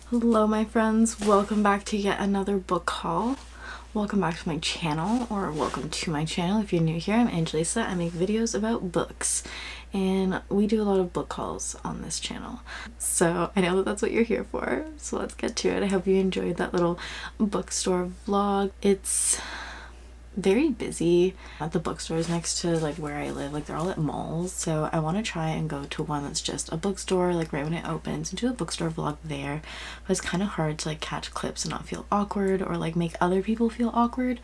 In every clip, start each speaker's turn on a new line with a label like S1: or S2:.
S1: Hello my friends, welcome back to yet another book haul. Welcome back to my channel, or welcome to my channel if you're new here. I'm Angelisa. I make videos about books and we do a lot of book hauls on this channel. So I know that that's what you're here for, so let's get to it. I hope you enjoyed that little bookstore vlog. It's very busy at the bookstores next to like where I live. Like they're all at malls, so I want to try and go to one that's just a bookstore like right when it opens and do a bookstore vlog there. But it's kind of hard to like catch clips and not feel awkward or like make other people feel awkward.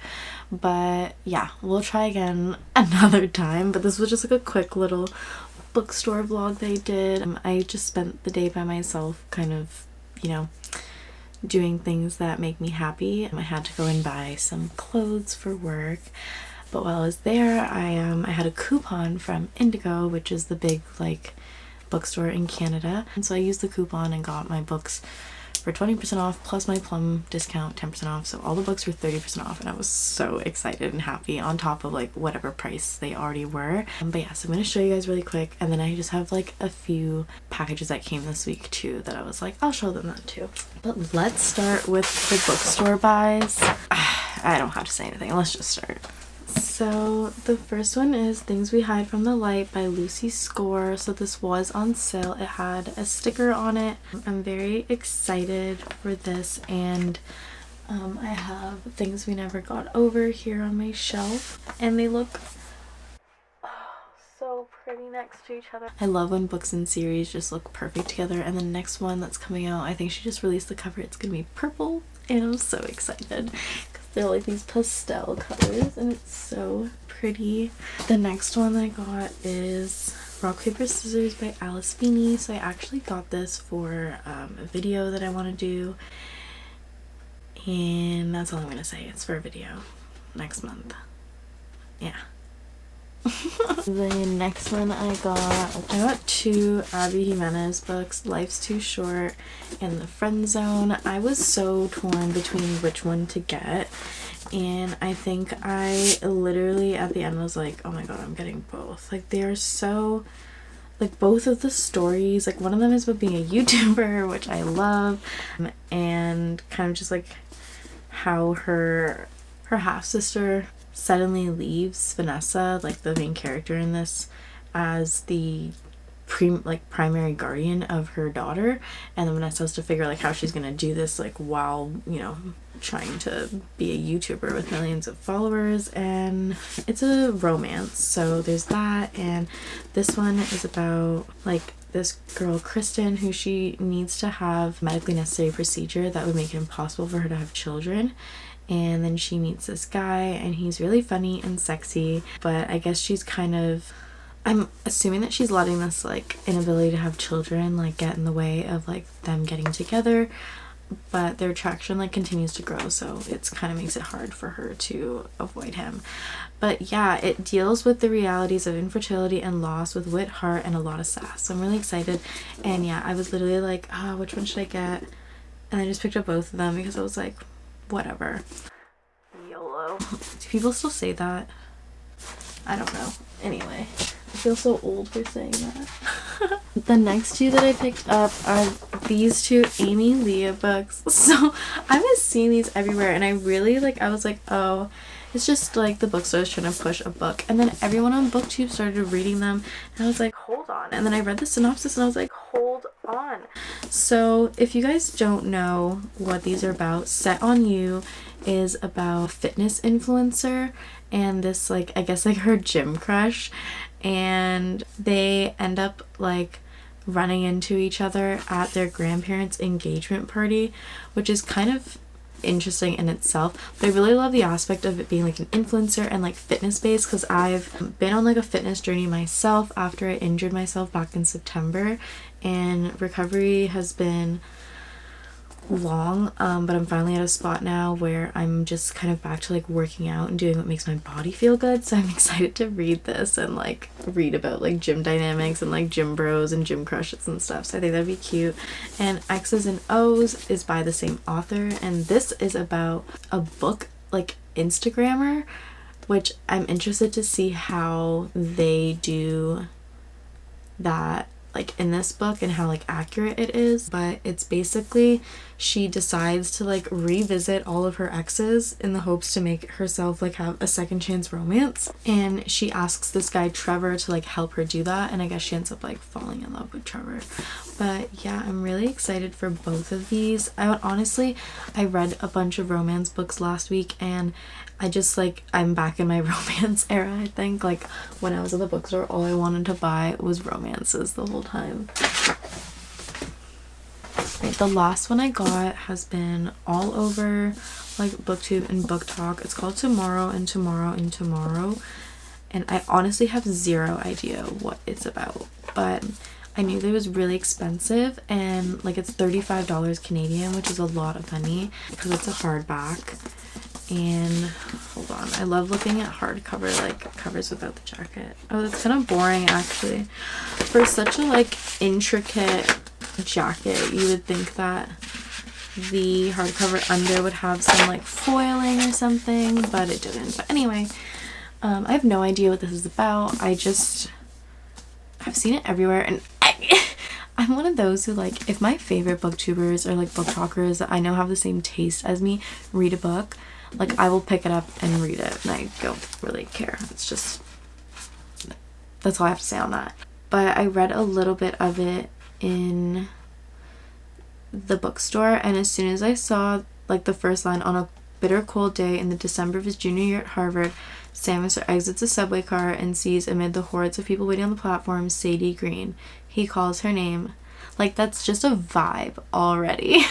S1: But yeah, we'll try again another time. But this was just like a quick little bookstore vlog they did. I just spent the day by myself, kind of, you know, doing things that make me happy. I had to go and buy some clothes for work, but while I was there I had a coupon from Indigo, which is the big like bookstore in Canada, and so I used the coupon and got my books for 20% off plus my Plum discount 10% off, so all the books were 30% off, and I was so excited and happy on top of like whatever price they already were. But yeah, so I'm going to show you guys really quick, and then I just have like a few packages that came this week too that I was like I'll show them that too. But let's start with the bookstore buys. I don't have to say anything, let's just start. So the first one is Things We Hide from the Light by Lucy Score. So this was on sale. It had a sticker on it. I'm very excited for this, and I have Things We Never Got Over here on my shelf, and they look so pretty next to each other. I love when books and series just look perfect together. And the next one that's coming out, I think she just released the cover, it's gonna be purple, and I'm so excited. They're like these pastel colors and it's so pretty. The next one I got is Rock Paper Scissors by Alice Feeney. So I actually got this for a video that I want to do, and that's all I'm gonna say. It's for a video next month. Yeah. The next one I got two Abby Jimenez books, Life's Too Short and The Friend Zone. I was so torn between which one to get, and I think I literally at the end was like, oh my god, I'm getting both. Like they are so, like both of the stories, like one of them is about being a YouTuber, which I love, and kind of just like how her half-sister suddenly leaves Vanessa, like the main character in this, as the primary guardian of her daughter, and then Vanessa has to figure like how she's gonna do this like while, you know, trying to be a YouTuber with millions of followers. And it's a romance, so there's that. And this one is about like this girl Kristen, who she needs to have medically necessary procedure that would make it impossible for her to have children. And then she meets this guy and he's really funny and sexy, but I guess she's kind of, I'm assuming that she's letting this like inability to have children like get in the way of like them getting together, but their attraction like continues to grow, so it's kind of makes it hard for her to avoid him. But yeah, it deals with the realities of infertility and loss with wit, heart, and a lot of sass, so I'm really excited. And yeah, I was literally like, which one should I get? And I just picked up both of them because I was like, whatever. YOLO. Do people still say that? I don't know. Anyway, I feel so old for saying that. The next two that I picked up are these two Amy Leah books. So I was seeing these everywhere, and I really like, I was like, oh, it's just like the bookstores trying to push a book. And then everyone on Booktube started reading them, and I was like, hold on. And then I read the synopsis and I was like, hold on. So if you guys don't know what these are about, Set on You is about a fitness influencer and this like, I guess like her gym crush, and they end up like running into each other at their grandparents' engagement party, which is kind of interesting in itself. But I really love the aspect of it being like an influencer and like fitness based, because I've been on like a fitness journey myself after I injured myself back in September, and recovery has been long, but I'm finally at a spot now where I'm just kind of back to like working out and doing what makes my body feel good. So I'm excited to read this and like read about like gym dynamics and like gym bros and gym crushes and stuff, so I think that'd be cute. And X's and O's is by the same author, and this is about a book like Instagrammer, which I'm interested to see how they do that like in this book and how like accurate it is, but it's basically she decides to like revisit all of her exes in the hopes to make herself like have a second chance romance, and she asks this guy Trevor to like help her do that, and I guess she ends up like falling in love with Trevor. But yeah, I'm really excited for both of these. I read a bunch of romance books last week, and I just like, I'm back in my romance era. I think like when I was at the bookstore, all I wanted to buy was romances the whole time. Right, the last one I got has been all over like booktube and booktok. It's called Tomorrow and Tomorrow and Tomorrow, and I honestly have zero idea what it's about, but I knew that it was really expensive, and like it's $35 Canadian, which is a lot of money because it's a hardback. And hold on, I love looking at hardcover like covers without the jacket. Oh, that's kind of boring actually. For such a like intricate jacket, you would think that the hardcover under would have some like foiling or something, but it didn't. But anyway, I have no idea what this is about. I've seen it everywhere, and I'm one of those who like, if my favorite booktubers or like booktalkers that I know have the same taste as me read a book, like I will pick it up and read it, and I don't really care. It's just, that's all I have to say on that. But I read a little bit of it in the bookstore, and as soon as I saw like the first line, on a bitter cold day in the December of his junior year at Harvard, Samus exits a subway car and sees amid the hordes of people waiting on the platform Sadie Green. He calls her name. Like, that's just a vibe already.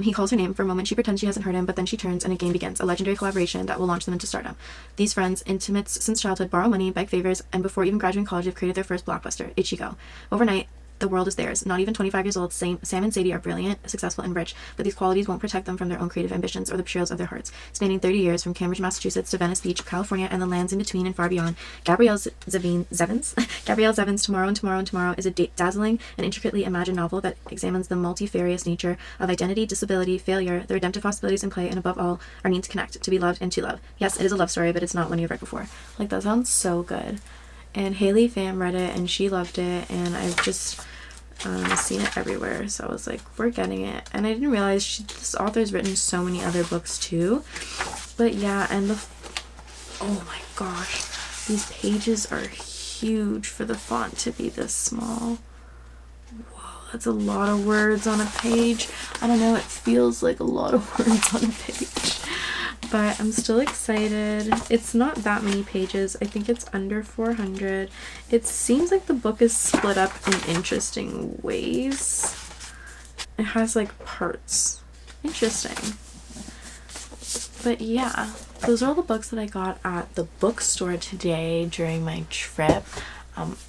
S1: He calls her name. For a moment she pretends she hasn't heard him, but then she turns and a game begins, a legendary collaboration that will launch them into stardom. These friends, intimates since childhood, borrow money, beg favors, and before even graduating college they've created their first blockbuster, Ichigo. Overnight, the world is theirs. Not even 25 years old, Sam and Sadie are brilliant, successful, and rich, but these qualities won't protect them from their own creative ambitions or the betrayals of their hearts. Spanning 30 years, from Cambridge, Massachusetts to Venice Beach, California, and the lands in between and far beyond, Gabrielle Zevins' Tomorrow and Tomorrow and Tomorrow is a dazzling and intricately imagined novel that examines the multifarious nature of identity, disability, failure, the redemptive possibilities in play, and above all, our need to connect, to be loved, and to love. Yes, it is a love story, but it's not one you've read before. Like, that sounds so good. And Haley Pham read it, and she loved it, and I've just seen it everywhere, so I was like, we're getting it. And I didn't realize this author's written so many other books too. But yeah, and oh my gosh, these pages are huge for the font to be this small. Whoa, that's a lot of words on a page. I don't know, it feels like a lot of words on a page. But I'm still excited. It's not that many pages. I think it's under 400. It seems like the book is split up in interesting ways. It has like parts. Interesting. But yeah, those are all the books that I got at the bookstore today during my trip.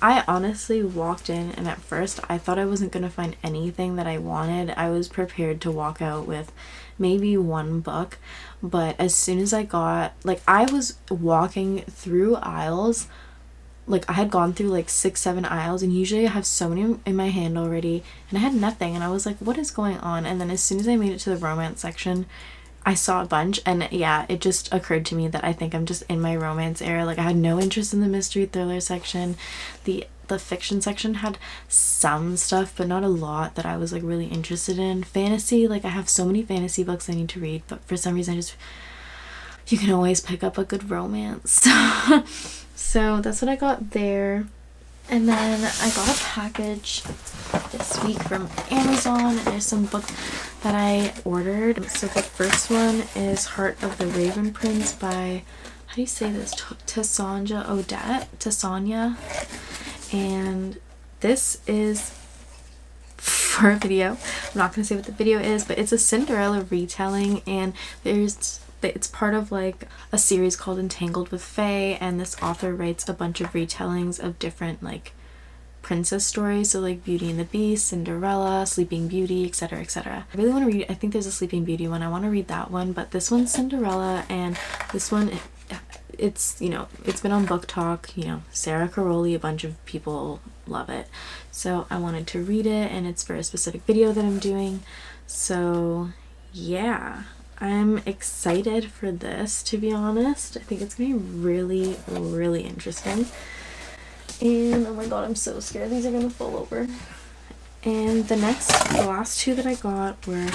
S1: I honestly walked in, and at first I thought I wasn't going to find anything that I wanted. I was prepared to walk out with maybe one book, but as soon as I was walking through aisles, like I had gone through like 6-7 aisles, and usually I have so many in my hand already, and I had nothing, and I was like, what is going on? And then as soon as I made it to the romance section, I saw a bunch, and yeah, it just occurred to me that I think I'm just in my romance era. Like, I had no interest in the mystery thriller section. The fiction section had some stuff, but not a lot that I was like really interested in. Fantasy, like I have so many fantasy books I need to read, but for some reason you can always pick up a good romance. So that's what I got there. And then I got a package this week from Amazon, and there's some books that I ordered. So the first one is Heart of the Raven Prince by, how do you say this? Tessania Tessania. And this is for a video. I'm not going to say what the video is, but it's a Cinderella retelling, and it's part of like a series called Entangled with Fae, and this author writes a bunch of retellings of different like princess stories, so like Beauty and the Beast, Cinderella, Sleeping Beauty, etc., etc. I really want to read, I think there's a Sleeping Beauty one, I want to read that one, but this one's Cinderella, and this one, it's, you know, it's been on BookTok, you know, Sarah Caroli, a bunch of people love it, so I wanted to read it, and it's for a specific video that I'm doing. So yeah, I'm excited for this, to be honest. I think it's gonna be really, really interesting. And oh my god, I'm so scared these are gonna fall over. And the last two that I got were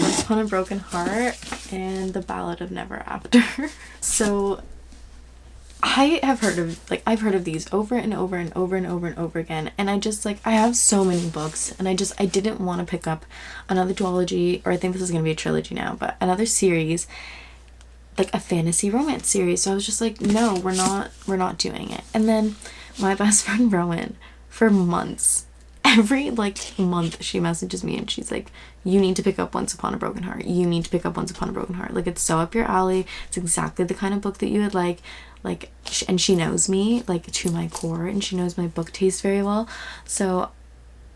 S1: Once Upon a Broken Heart and The Ballad of Never After. So I have heard of, like, I've heard of these over and over and over and over and over again, and I just, like, I have so many books, and I didn't want to pick up another duology, or I think this is going to be a trilogy now, but another series, like a fantasy romance series. So I was just like, no, we're not doing it. And then my best friend Rowan, for months, every like month, she messages me and she's like, you need to pick up Once Upon a Broken Heart. You need to pick up Once Upon a Broken Heart. Like, it's so up your alley. It's exactly the kind of book that you would like, and she knows me, like, to my core, and she knows my book taste very well. So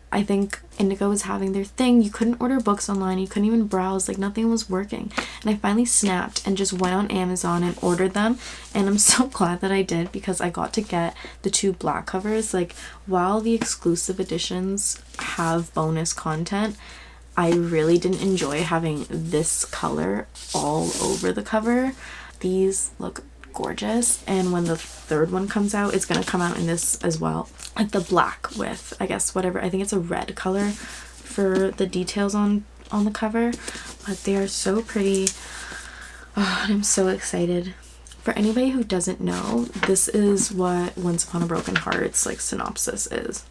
S1: I think Indigo was having their thing. You couldn't order books online. You couldn't even browse. Like, nothing was working. And I finally snapped and just went on Amazon and ordered them. And I'm so glad that I did, because I got to get the 2 black covers. Like, while the exclusive editions have bonus content, I really didn't enjoy having this color all over the cover. These look gorgeous, and when the 3rd one comes out, it's gonna come out in this as well, like the black with, I guess, whatever, I think it's a red color for the details on the cover, but they are so pretty. Oh, I'm so excited. For anybody who doesn't know, this is what Once Upon a Broken Heart's like synopsis is.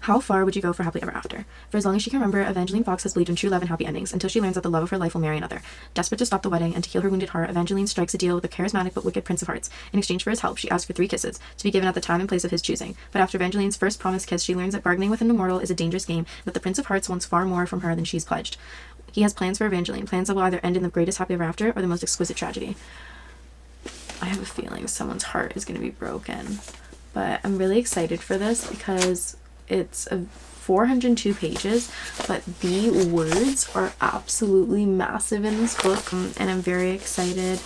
S1: How far would you go for happily ever after? For as long as she can remember, Evangeline Fox has believed in true love and happy endings, until she learns that the love of her life will marry another. Desperate to stop the wedding and to heal her wounded heart, Evangeline strikes a deal with a charismatic but wicked Prince of Hearts. In exchange for his help, she asks for 3 kisses, to be given at the time and place of his choosing. But after Evangeline's first promised kiss, she learns that bargaining with an immortal is a dangerous game, and that the Prince of Hearts wants far more from her than she's pledged. He has plans for Evangeline, plans that will either end in the greatest happy ever after or the most exquisite tragedy. I have a feeling someone's heart is going to be broken. But I'm really excited for this because it's a 402 pages, but the words are absolutely massive in this book, and I'm very excited.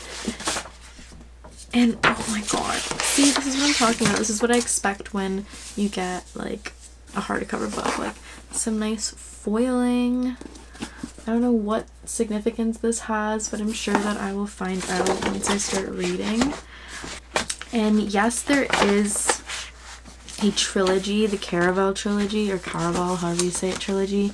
S1: And oh my god, see, this is what I'm talking about. This is what I expect when you get like a hardcover book, like some nice foiling. I don't know what significance this has, but I'm sure that I will find out once I start reading. And yes, there is a trilogy, the Caraval trilogy, or Caraval, however you say it, trilogy,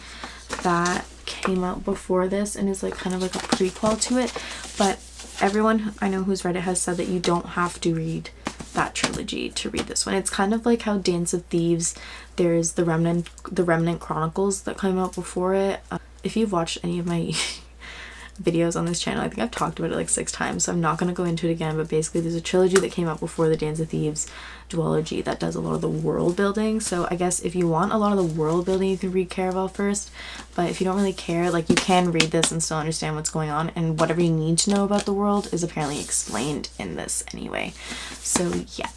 S1: that came out before this and is like kind of like a prequel to it, but everyone I know who's read it has said that you don't have to read that trilogy to read this one. It's kind of like how Dance of Thieves, there's the Remnant Chronicles that came out before it. If you've watched any of my videos on this channel, I think I've talked about it like 6 times, so I'm not going to go into it again, but basically there's a trilogy that came out before the Dance of Thieves duology that does a lot of the world building. So I guess if you want a lot of the world building, you can read Caraval first, but if you don't really care, like, you can read this and still understand what's going on, and whatever you need to know about the world is apparently explained in this anyway. So yeah.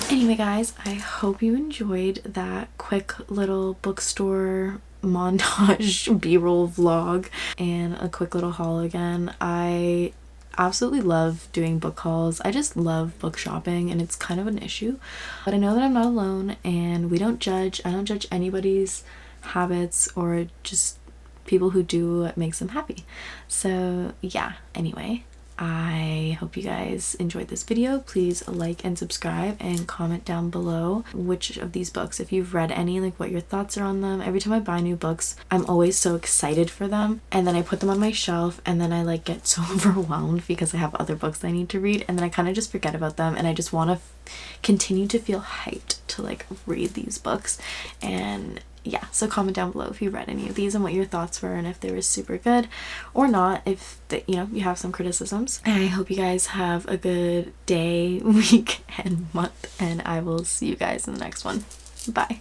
S1: Anyway guys, I hope you enjoyed that quick little bookstore montage b-roll vlog and a quick little haul again. I absolutely love doing book hauls. I just love book shopping, and it's kind of an issue, but I know that I'm not alone, and we don't judge. I don't judge anybody's habits or just people who do what makes them happy. So yeah, anyway, I hope you guys enjoyed this video. Please like and subscribe and comment down below which of these books, if you've read any, like what your thoughts are on them. Every time I buy new books, I'm always so excited for them, and then I put them on my shelf, and then I like get so overwhelmed because I have other books I need to read, and then I kind of just forget about them, and I just want to continue to feel hyped to like read these books. And yeah, so comment down below if you read any of these and what your thoughts were, and if they were super good or not, if you know, you have some criticisms. And I hope you guys have a good day, week, and month, and I will see you guys in the next one. Bye.